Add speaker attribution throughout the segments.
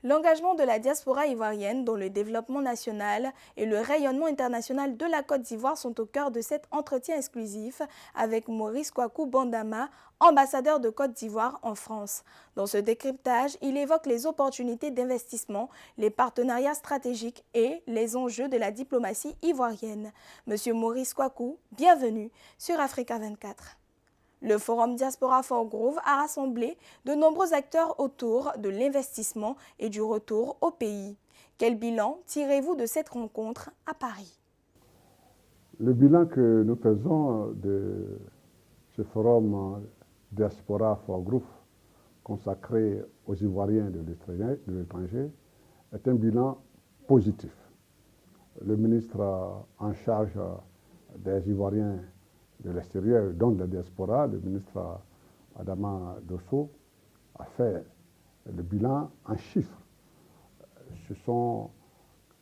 Speaker 1: L'engagement de la diaspora ivoirienne dans le développement national et le rayonnement international de la Côte d'Ivoire sont au cœur de cet entretien exclusif avec Maurice Kwaku Bandama, ambassadeur de Côte d'Ivoire en France. Dans ce décryptage, il évoque les opportunités d'investissement, les partenariats stratégiques et les enjeux de la diplomatie ivoirienne. Monsieur Maurice Kwaku, bienvenue sur Africa 24. Le Forum Diaspora for Growth a rassemblé de nombreux acteurs autour de l'investissement et du retour au pays. Quel bilan tirez-vous de cette rencontre à Paris?
Speaker 2: Le bilan que nous faisons de ce Forum Diaspora for Growth consacré aux Ivoiriens de l'étranger est un bilan positif. Le ministre en charge des Ivoiriens de l'extérieur, donc de la diaspora, le ministre Adama Dosso, a fait le bilan en chiffres. Ce sont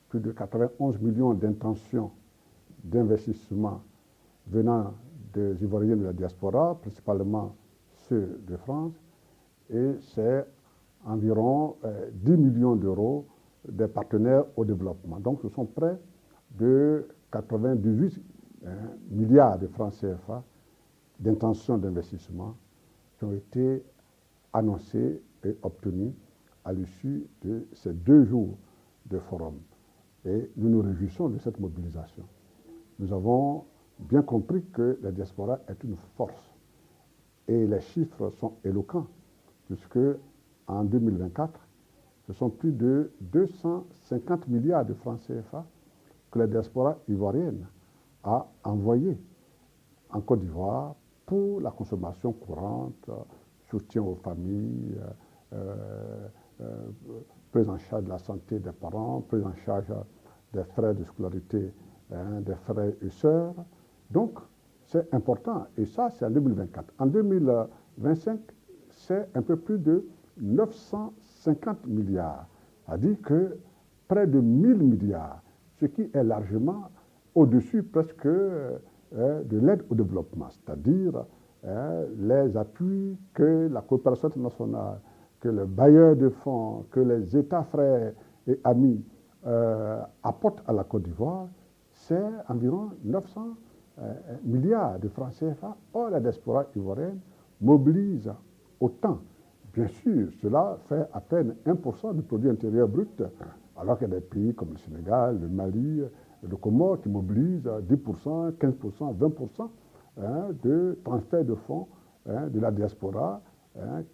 Speaker 2: plus de 91 millions d'intentions d'investissement venant des Ivoiriens de la diaspora, principalement ceux de France, et c'est environ 10 millions d'euros des partenaires au développement. Donc ce sont près de 98 milliards de francs CFA d'intentions d'investissement qui ont été annoncés et obtenus à l'issue de ces 2 jours de forum. Et nous nous réjouissons de cette mobilisation. Nous avons bien compris que la diaspora est une force. Et les chiffres sont éloquents, puisque en 2024, ce sont plus de 250 milliards de francs CFA que la diaspora ivoirienne a envoyé en Côte d'Ivoire pour la consommation courante, soutien aux familles, prise en charge de la santé des parents, prise en charge des frais de scolarité, des frères et sœurs. Donc, c'est important. Et ça, c'est en 2024. En 2025, c'est un peu plus de 950 milliards. C'est-à-dire que près de 1000 milliards, ce qui est largement au-dessus presque de l'aide au développement, c'est-à-dire les appuis que la coopération internationale, que les bailleurs de fonds, que les États frères et amis apportent à la Côte d'Ivoire, c'est environ 900 milliards de francs CFA. Or, la diaspora ivoirienne mobilise autant. Bien sûr, cela fait à peine 1% du produit intérieur brut, alors qu'il y a des pays comme le Sénégal, le Mali, le Comore qui mobilisent 10%, 15%, 20% de transfert de fonds de la diaspora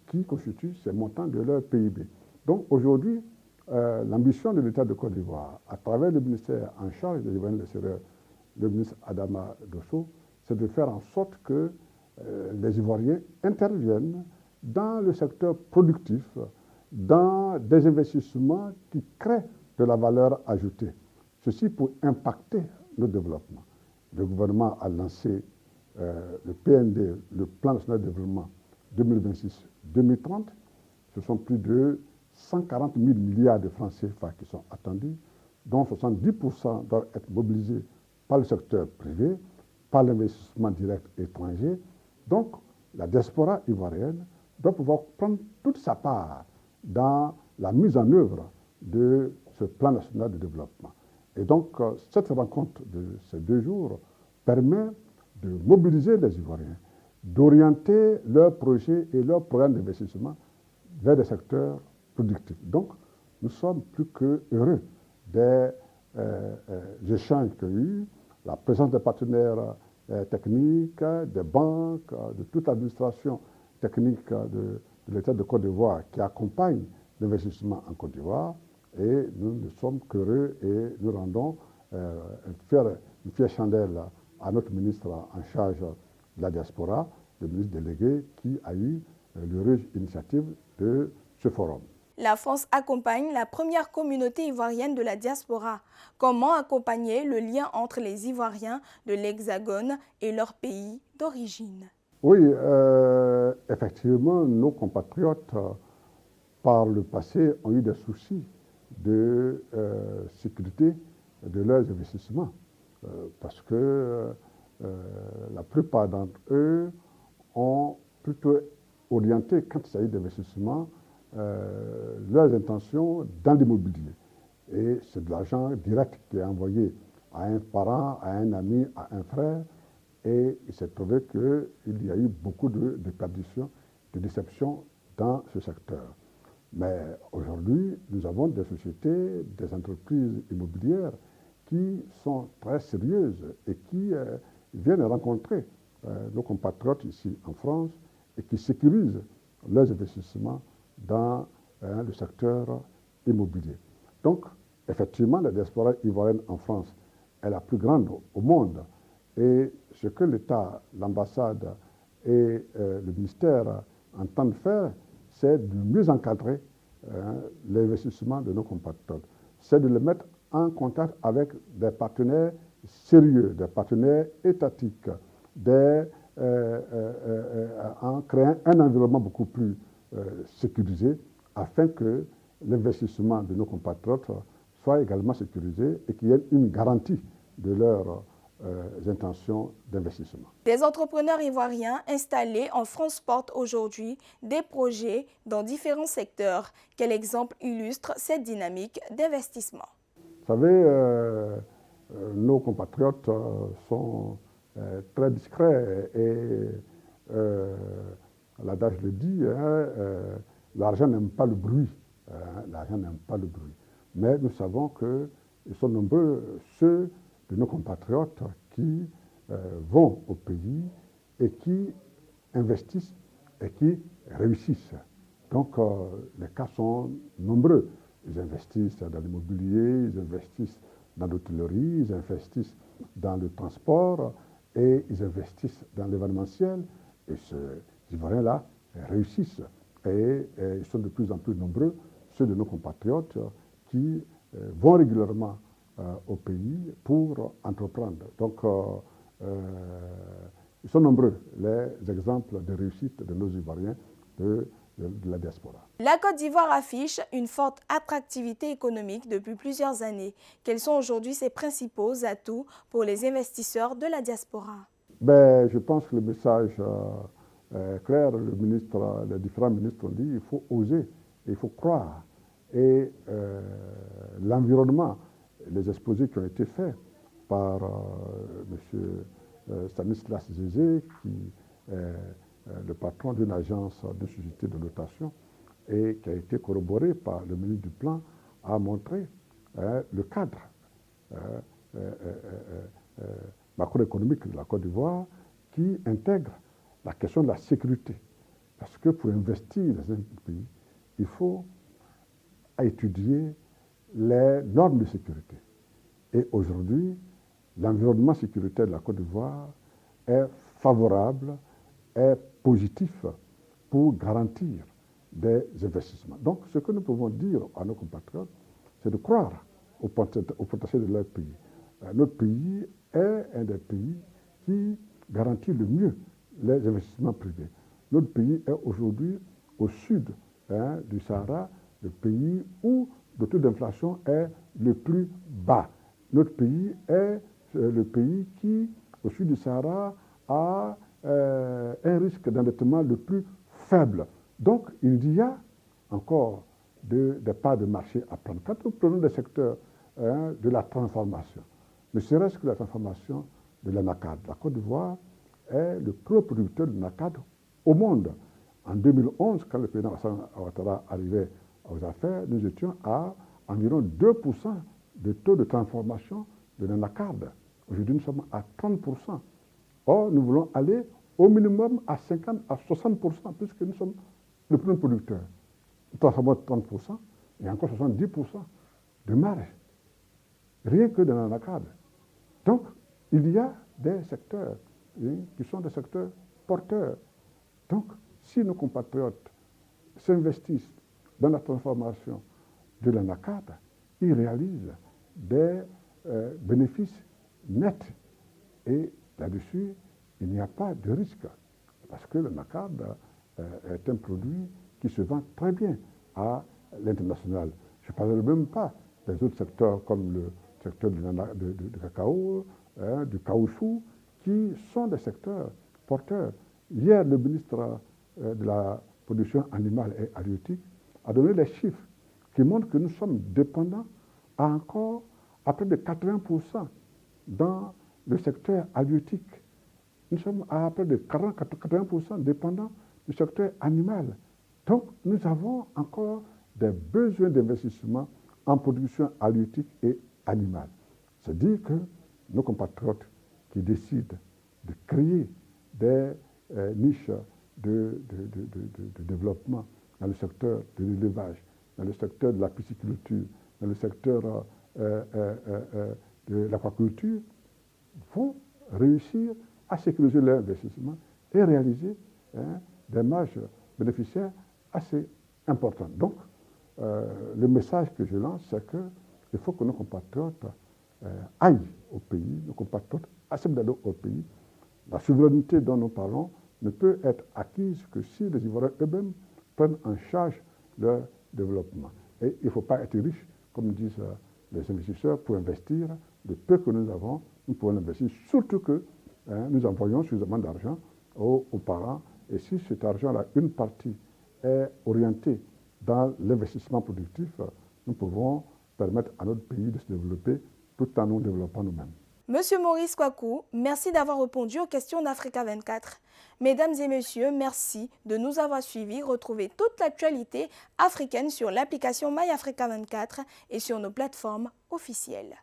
Speaker 2: qui constituent ces montants de leur PIB. Donc aujourd'hui, l'ambition de l'État de Côte d'Ivoire, à travers le ministère en charge des Ivoiriens de l'extérieur, le ministre Adama Dosso, c'est de faire en sorte que les Ivoiriens interviennent dans le secteur productif, dans des investissements qui créent de la valeur ajoutée. Ceci pour impacter le développement. Le gouvernement a lancé le PND, le Plan national de développement 2026-2030. Ce sont plus de 140 000 milliards de francs CFA qui sont attendus, dont 70% doivent être mobilisés par le secteur privé, par l'investissement direct étranger. Donc, la diaspora ivoirienne doit pouvoir prendre toute sa part dans la mise en œuvre de ce plan national de développement. Et donc, cette rencontre de ces 2 jours permet de mobiliser les Ivoiriens, d'orienter leurs projets et leurs programmes d'investissement vers des secteurs productifs. Donc, nous sommes plus que heureux des échanges qu'il y a eu, la présence des partenaires techniques, des banques, de toute l'administration technique de l'État de Côte d'Ivoire qui accompagne l'investissement en Côte d'Ivoire. Et nous ne sommes qu'heureux et nous rendons une fière chandelle à notre ministre en charge de la diaspora, le ministre délégué, qui a eu l'heureuse initiative de ce forum.
Speaker 1: La France accompagne la première communauté ivoirienne de la diaspora. Comment accompagner le lien entre les Ivoiriens de l'Hexagone et leur pays d'origine?
Speaker 2: Oui, effectivement, nos compatriotes, par le passé, ont eu des soucis de sécurité de leurs investissements. Parce que la plupart d'entre eux ont plutôt orienté, quand il s'agit d'investissement, leurs intentions dans l'immobilier. Et c'est de l'argent direct qui est envoyé à un parent, à un ami, à un frère. Et il s'est trouvé qu'il y a eu beaucoup de perditions, de déceptions dans ce secteur. Mais aujourd'hui, nous avons des sociétés, des entreprises immobilières qui sont très sérieuses et qui viennent rencontrer nos compatriotes ici en France et qui sécurisent leurs investissements dans le secteur immobilier. Donc, effectivement, la diaspora ivoirienne en France est la plus grande au monde. Et ce que l'État, l'ambassade et le ministère entendent faire, c'est de mieux encadrer l'investissement de nos compatriotes. C'est de les mettre en contact avec des partenaires sérieux, des partenaires étatiques, en créant un environnement beaucoup plus sécurisé afin que l'investissement de nos compatriotes soit également sécurisé et qu'il y ait une garantie de leurs intentions d'investissement.
Speaker 1: Des entrepreneurs ivoiriens installés en France portent aujourd'hui des projets dans différents secteurs. Quel exemple illustre cette dynamique d'investissement?
Speaker 2: Vous savez, nos compatriotes sont très discrets et l'adage le dit, l'argent n'aime pas le bruit. L'argent n'aime pas le bruit. Mais nous savons qu'ils sont nombreux ceux de nos compatriotes qui vont au pays et qui investissent et qui réussissent. Donc, les cas sont nombreux. Ils investissent dans l'immobilier, ils investissent dans l'hôtellerie, ils investissent dans le transport et ils investissent dans l'événementiel. Et ces Ivoiriens-là réussissent. Et ils sont de plus en plus nombreux, ceux de nos compatriotes qui vont régulièrement au pays pour entreprendre. Donc, ils sont nombreux les exemples de réussite de nos Ivoiriens de la diaspora.
Speaker 1: La Côte d'Ivoire affiche une forte attractivité économique depuis plusieurs années. Quels sont aujourd'hui ses principaux atouts pour les investisseurs de la diaspora?
Speaker 2: Je pense que le message est clair. Les différents ministres ont dit qu'il faut oser, il faut croire. Et l'environnement, les exposés qui ont été faits par M. Stanislas Zézé, qui est le patron d'une agence de société de notation et qui a été corroboré par le ministre du Plan, a montré le cadre macroéconomique de la Côte d'Ivoire qui intègre la question de la sécurité. Parce que pour investir dans un pays, il faut étudier les normes de sécurité. Et aujourd'hui, l'environnement sécuritaire de la Côte d'Ivoire est favorable, est positif pour garantir des investissements. Donc, ce que nous pouvons dire à nos compatriotes, c'est de croire au potentiel de leur pays. Notre pays est un des pays qui garantit le mieux les investissements privés. Notre pays est aujourd'hui au sud du Sahara, le pays où le taux d'inflation est le plus bas. Notre pays est le pays qui, au sud du Sahara, a un risque d'endettement le plus faible. Donc, il y a encore des parts de marché à prendre. Quand nous prenons des secteurs de la transformation, ne serait-ce que la transformation de l'anacarde, la Côte d'Ivoire est le premier producteur de l'anacarde au monde. En 2011, quand le président Ouattara arrivait aux affaires, nous étions à environ 2% de taux de transformation de l'anacarde. Aujourd'hui, nous sommes à 30%. Or, nous voulons aller au minimum à 50 à 60%, puisque nous sommes le premier producteur. Nous transformons 30% et encore 70% de marge. Rien que dans l'anacarde. Donc, il y a des secteurs qui sont des secteurs porteurs. Donc, si nos compatriotes s'investissent dans la transformation de l'anacarde, ils réalisent des bénéfices nets. Et là-dessus, il n'y a pas de risque. Parce que l'anacarde est un produit qui se vend très bien à l'international. Je ne parle même pas des autres secteurs comme le secteur du cacao, du caoutchouc, qui sont des secteurs porteurs. Hier, le ministre de la production animale et halieutique a donné les chiffres qui montrent que nous sommes dépendants encore à près de 80% dans le secteur halieutique. Nous sommes à près de 80% dépendants du secteur animal. Donc, nous avons encore des besoins d'investissement en production halieutique et animale. C'est-à-dire que nos compatriotes qui décident de créer des niches de développement dans le secteur de l'élevage, dans le secteur de la pisciculture, dans le secteur de l'aquaculture, vont réussir à sécuriser leur investissement et réaliser des marges bénéficiaires assez importantes. Donc, le message que je lance, c'est qu'il faut que nos compatriotes aillent au pays, nos compatriotes acceptent d'aller au pays. La souveraineté dont nous parlons ne peut être acquise que si les Ivoiriens eux-mêmes prennent en charge leur développement. Et il ne faut pas être riche, comme disent les investisseurs, pour investir. Le peu que nous avons, nous pouvons l'investir, surtout que nous envoyons suffisamment d'argent aux parents. Et si cet argent-là, une partie est orientée dans l'investissement productif, nous pouvons permettre à notre pays de se développer tout en nous développant nous-mêmes.
Speaker 1: Monsieur Maurice Kwaku, merci d'avoir répondu aux questions d'Africa 24. Mesdames et messieurs, merci de nous avoir suivis. Retrouvez toute l'actualité africaine sur l'application MyAfrica 24 et sur nos plateformes officielles.